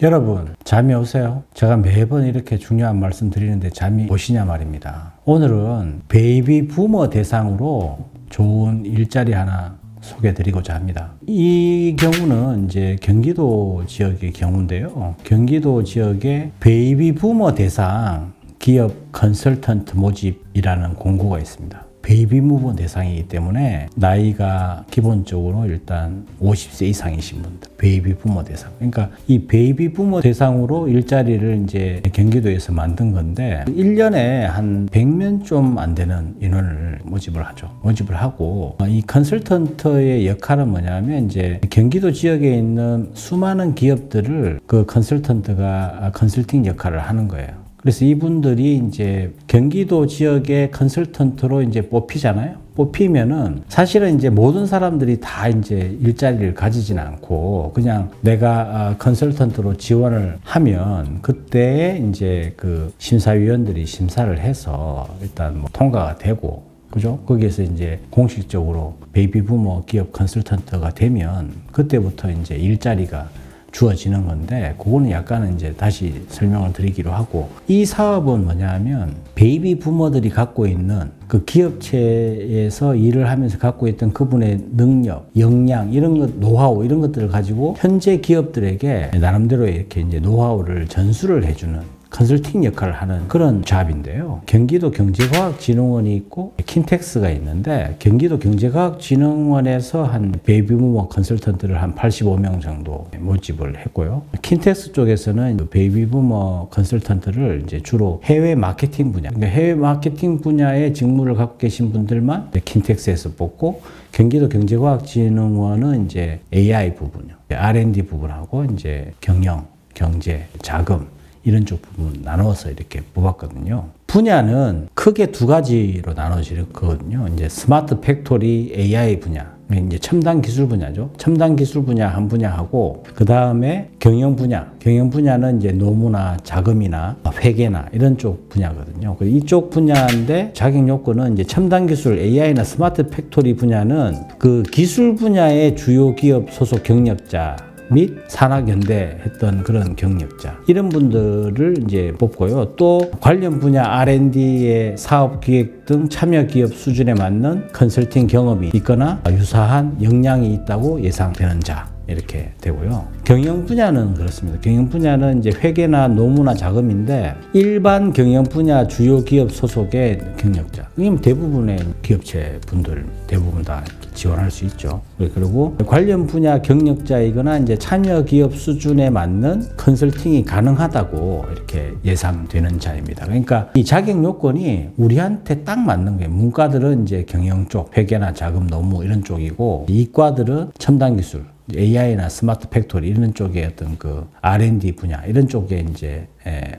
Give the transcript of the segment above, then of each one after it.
여러분, 잠이 오세요? 제가 매번 이렇게 중요한 말씀 드리는데 잠이 오시냐 말입니다. 오늘은 베이비 부머 대상으로 좋은 일자리 하나 소개해 드리고자 합니다. 이 경우는 이제 경기도 지역의 경우인데요. 경기도 지역에 베이비 부머 대상 기업 컨설턴트 모집이라는 공고가 있습니다. 베이비 부머 대상이기 때문에 나이가 기본적으로 일단 50세 이상이신 분들, 베이비 부머 대상. 그러니까 이 베이비 부머 대상으로 일자리를 이제 경기도에서 만든 건데 1년에 한 100명 좀 안 되는 인원을 모집을 하죠. 모집을 하고 이 컨설턴트의 역할은 뭐냐면 이제 경기도 지역에 있는 수많은 기업들을 그 컨설턴트가 컨설팅 역할을 하는 거예요. 그래서 이분들이 이제 경기도 지역의 컨설턴트로 이제 뽑히잖아요. 뽑히면은 사실은 이제 모든 사람들이 다 이제 일자리를 가지지는 않고 그냥 내가 컨설턴트로 지원을 하면 그때 이제 그 심사위원들이 심사를 해서 일단 뭐 통과가 되고 그죠? 거기에서 이제 공식적으로 베이비 부머 기업 컨설턴트가 되면 그때부터 이제 일자리가 주어지는 건데 그거는 약간은 이제 다시 설명을 드리기로 하고 이 사업은 뭐냐면 베이비 부머들이 갖고 있는 그 기업체에서 일을 하면서 갖고 있던 그분의 능력, 역량 이런 것, 노하우 이런 것들을 가지고 현재 기업들에게 나름대로 이렇게 이제 노하우를 전수를 해주는 컨설팅 역할을 하는 그런 잡인데요. 경기도 경제과학진흥원이 있고 킨텍스가 있는데 경기도 경제과학진흥원에서 한 베이비 부머 컨설턴트를 한 85명 정도 모집을 했고요. 킨텍스 쪽에서는 베이비 부머 컨설턴트를 이제 주로 해외 마케팅 분야, 그러니까 해외 마케팅 분야의 직무를 갖고 계신 분들만 킨텍스에서 뽑고 경기도 경제과학진흥원은 이제 AI 부분이요. R&D 부분하고 이제 경영, 경제, 자금 이런 쪽 부분 나눠서 이렇게 뽑았거든요. 분야는 크게 두 가지로 나눠지거든요. 이제 스마트 팩토리 AI 분야, 이제 첨단 기술 분야죠. 첨단 기술 분야 한 분야하고 그 다음에 경영 분야. 경영 분야는 이제 노무나 자금이나 회계나 이런 쪽 분야거든요. 이쪽 분야인데 자격 요건은 이제 첨단 기술 AI나 스마트 팩토리 분야는 그 기술 분야의 주요 기업 소속 경력자 및 산학연대 했던 그런 경력자 이런 분들을 이제 뽑고요. 또 관련 분야 R&D의 사업 기획 등 참여 기업 수준에 맞는 컨설팅 경험이 있거나 유사한 역량이 있다고 예상되는 자 이렇게 되고요. 경영 분야는 그렇습니다. 경영 분야는 이제 회계나 노무나 자금인데 일반 경영 분야 주요 기업 소속의 경력자. 이건 대부분의 기업체 분들 대부분 다 지원할 수 있죠. 그리고 관련 분야 경력자이거나 이제 참여 기업 수준에 맞는 컨설팅이 가능하다고 이렇게 예상되는 자입니다. 그러니까 이 자격 요건이 우리한테 딱 맞는 거예요. 문과들은 이제 경영 쪽, 회계나 자금, 노무 이런 쪽이고 이과들은 첨단 기술, AI나 스마트 팩토리 이런 쪽의 어떤 그 R&D 분야 이런 쪽에 이제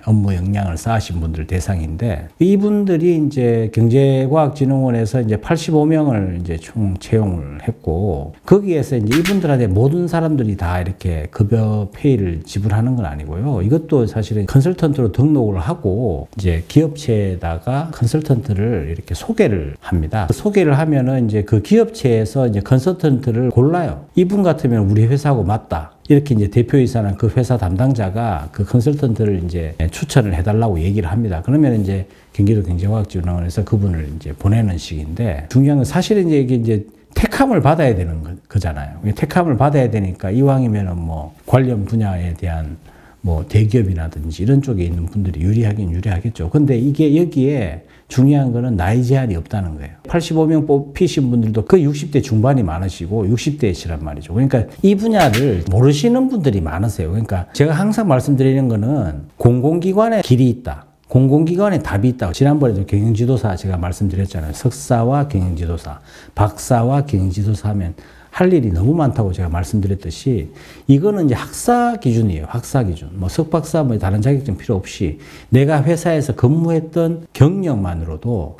업무 역량을 쌓으신 분들 대상인데 이분들이 이제 경제과학진흥원에서 이제 85명을 이제 총 채용을 했고 거기에서 이제 이분들한테 모든 사람들이 다 이렇게 급여 페이를 지불하는 건 아니고요. 이것도 사실은 컨설턴트로 등록을 하고 이제 기업체에다가 컨설턴트를 이렇게 소개를 합니다. 소개를 하면은 이제 그 기업체에서 이제 컨설턴트를 골라요. 이분 같으면 우리 회사하고 맞다. 이렇게 이제 대표이사나 그 회사 담당자가 그 컨설턴트를 이제 추천을 해달라고 얘기를 합니다. 그러면 이제 경기도 경제과학진흥원에서 그분을 이제 보내는 식인데 중요한 건 사실은 이게 이제 택함을 받아야 되는 거잖아요. 택함을 받아야 되니까 이왕이면은 뭐 관련 분야에 대한 뭐 대기업이라든지 이런 쪽에 있는 분들이 유리하긴 유리하겠죠. 근데 이게 여기에 중요한 거는 나이 제한이 없다는 거예요. 85명 뽑히신 분들도 그 60대 중반이 많으시고 60대시란 말이죠. 그러니까 이 분야를 모르시는 분들이 많으세요. 그러니까 제가 항상 말씀드리는 거는 공공기관에 길이 있다. 공공기관에 답이 있다고. 지난번에도 경영지도사 제가 말씀드렸잖아요. 석사와 경영지도사, 박사와 경영지도사 하면 할 일이 너무 많다고 제가 말씀드렸듯이 이거는 이제 학사 기준이에요. 학사 기준. 뭐 석박사 뭐 다른 자격증 필요 없이 내가 회사에서 근무했던 경력만으로도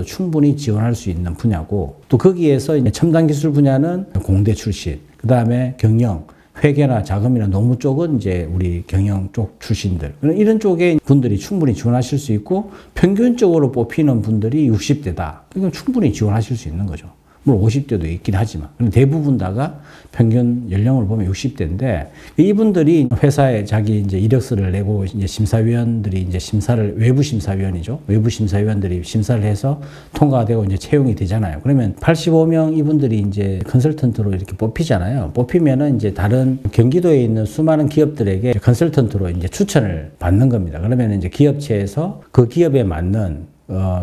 충분히 지원할 수 있는 분야고 또 거기에서 이제 첨단 기술 분야는 공대 출신, 그 다음에 경영, 회계나 자금이나 노무 쪽은 이제 우리 경영 쪽 출신들 이런 쪽에 분들이 충분히 지원하실 수 있고 평균적으로 뽑히는 분들이 60대다. 이건 충분히 지원하실 수 있는 거죠. 물론 50대도 있긴 하지만 대부분 다가 평균 연령을 보면 60대인데 이분들이 회사에 자기 이제 이력서를 내고 이제 심사위원들이 이제 심사를 외부 심사위원이죠. 외부 심사위원들이 심사를 해서 통과가 되고 이제 채용이 되잖아요. 그러면 85명 이분들이 이제 컨설턴트로 이렇게 뽑히잖아요. 뽑히면은 이제 다른 경기도에 있는 수많은 기업들에게 컨설턴트로 이제 추천을 받는 겁니다. 그러면 이제 기업체에서 그 기업에 맞는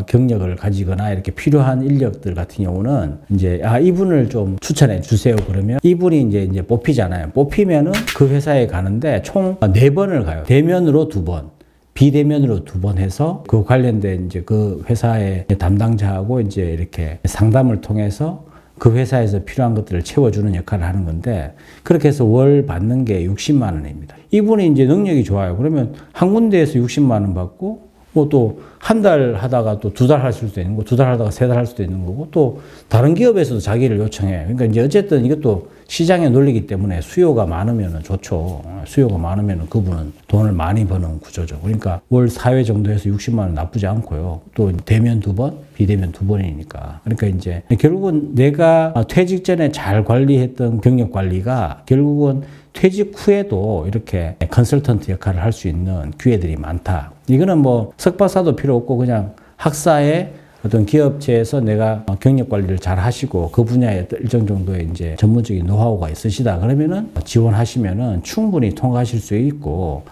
경력을 가지거나 이렇게 필요한 인력들 같은 경우는 이제 이분을 좀 추천해 주세요. 그러면 이분이 이제 뽑히잖아요. 뽑히면은 그 회사에 가는데 총 4번을 가요. 대면으로 2번. 비대면으로 2번 해서 그 관련된 이제 그 회사의 담당자하고 이제 이렇게 상담을 통해서 그 회사에서 필요한 것들을 채워주는 역할을 하는 건데 그렇게 해서 월 받는 게 60만 원입니다. 이분이 이제 능력이 좋아요. 그러면 한 군데에서 60만 원 받고 뭐 또 한 달 하다가 또 2달 할 수도 있는 거고 2달 하다가 3달 할 수도 있는 거고 또 다른 기업에서도 자기를 요청해. 그러니까 이제 어쨌든 이것도 시장의 논리이기 때문에 수요가 많으면 좋죠. 수요가 많으면 그분은 돈을 많이 버는 구조죠. 그러니까 월 4회 정도에서 60만 원 나쁘지 않고요. 또 대면 2번, 비대면 2번이니까. 그러니까 이제 결국은 내가 퇴직 전에 잘 관리했던 경력 관리가 결국은 퇴직 후에도 이렇게 컨설턴트 역할을 할 수 있는 기회들이 많다. 이거는 뭐 석박사도 필요 없고 그냥 학사의 어떤 기업체에서 내가 경력 관리를 잘 하시고 그 분야에 일정 정도의 이제 전문적인 노하우가 있으시다 그러면은 지원하시면은 충분히 통과하실 수 있고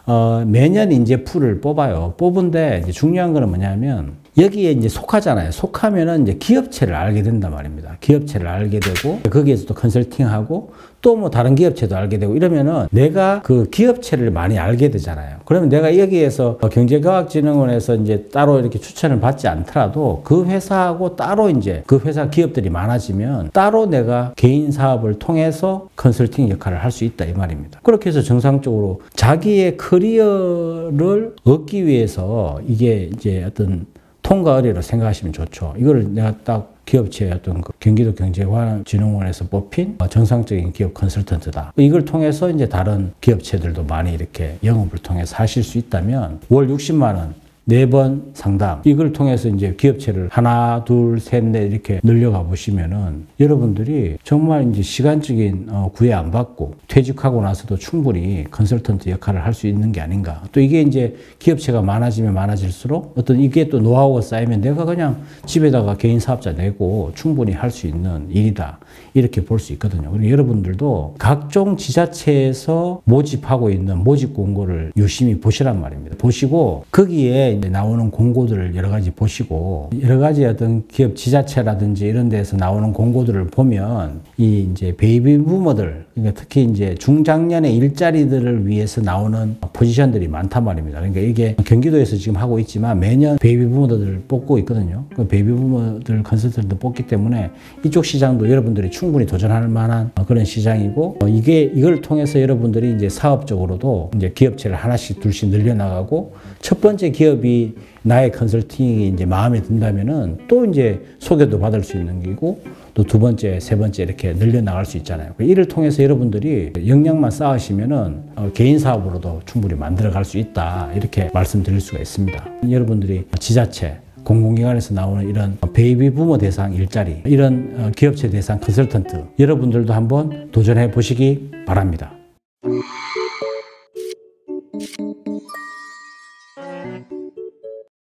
매년 이제 풀을 뽑아요. 뽑은데 이제 중요한 거는 뭐냐면 여기에 이제 속하잖아요. 속하면은 이제 기업체를 알게 된단 말입니다. 기업체를 알게 되고 거기에서도 컨설팅하고 또 뭐 다른 기업체도 알게 되고 이러면은 내가 그 기업체를 많이 알게 되잖아요. 그러면 내가 여기에서 경제과학진흥원에서 이제 따로 이렇게 추천을 받지 않더라도 그 회사하고 따로 이제 그 회사 기업들이 많아지면 따로 내가 개인 사업을 통해서 컨설팅 역할을 할 수 있다 이 말입니다. 그렇게 해서 정상적으로 자기의 커리어를 얻기 위해서 이게 이제 어떤 통과 의뢰로 생각하시면 좋죠. 이거를 내가 딱 기업체의 어떤 경기도 경제과학진흥원에서 뽑힌 정상적인 기업 컨설턴트다. 이걸 통해서 이제 다른 기업체들도 많이 이렇게 영업을 통해서 하실 수 있다면 월 60만 원 4번 상담 이걸 통해서 이제 기업체를 하나, 둘, 셋, 넷 이렇게 늘려가 보시면은 여러분들이 정말 이제 시간적인 구애 안 받고 퇴직하고 나서도 충분히 컨설턴트 역할을 할 수 있는 게 아닌가. 또 이게 이제 기업체가 많아지면 많아질수록 어떤 이게 또 노하우가 쌓이면 내가 그냥 집에다가 개인 사업자 내고 충분히 할 수 있는 일이다. 이렇게 볼 수 있거든요. 그리고 여러분들도 각종 지자체에서 모집하고 있는 모집 공고를 유심히 보시란 말입니다. 보시고 거기에 이제 나오는 공고들을 여러 가지 보시고 여러 가지 어떤 기업 지자체라든지 이런 데서 나오는 공고들을 보면 이 이제 베이비 부머들 그러니까 특히 이제 중장년의 일자리들을 위해서 나오는 포지션들이 많단 말입니다. 그러니까 이게 경기도에서 지금 하고 있지만 매년 베이비 부머들을 뽑고 있거든요. 그 베이비 부머들 컨설턴트 뽑기 때문에 이쪽 시장도 여러분들이 충분히 도전할 만한 그런 시장이고 이걸 통해서 여러분들이 이제 사업적으로도 이제 기업체를 하나씩 둘씩 늘려나가고 첫 번째 기업이 나의 컨설팅이 이제 마음에 든다면은 또 이제 소개도 받을 수 있는 거고 또 2번째, 3번째 이렇게 늘려나갈 수 있잖아요. 이를 통해서 여러분들이 역량만 쌓으시면은 개인 사업으로도 충분히 만들어갈 수 있다. 이렇게 말씀드릴 수가 있습니다. 여러분들이 지자체, 공공기관에서 나오는 이런 베이비 부머 대상 일자리, 이런 기업체 대상 컨설턴트 여러분들도 한번 도전해 보시기 바랍니다.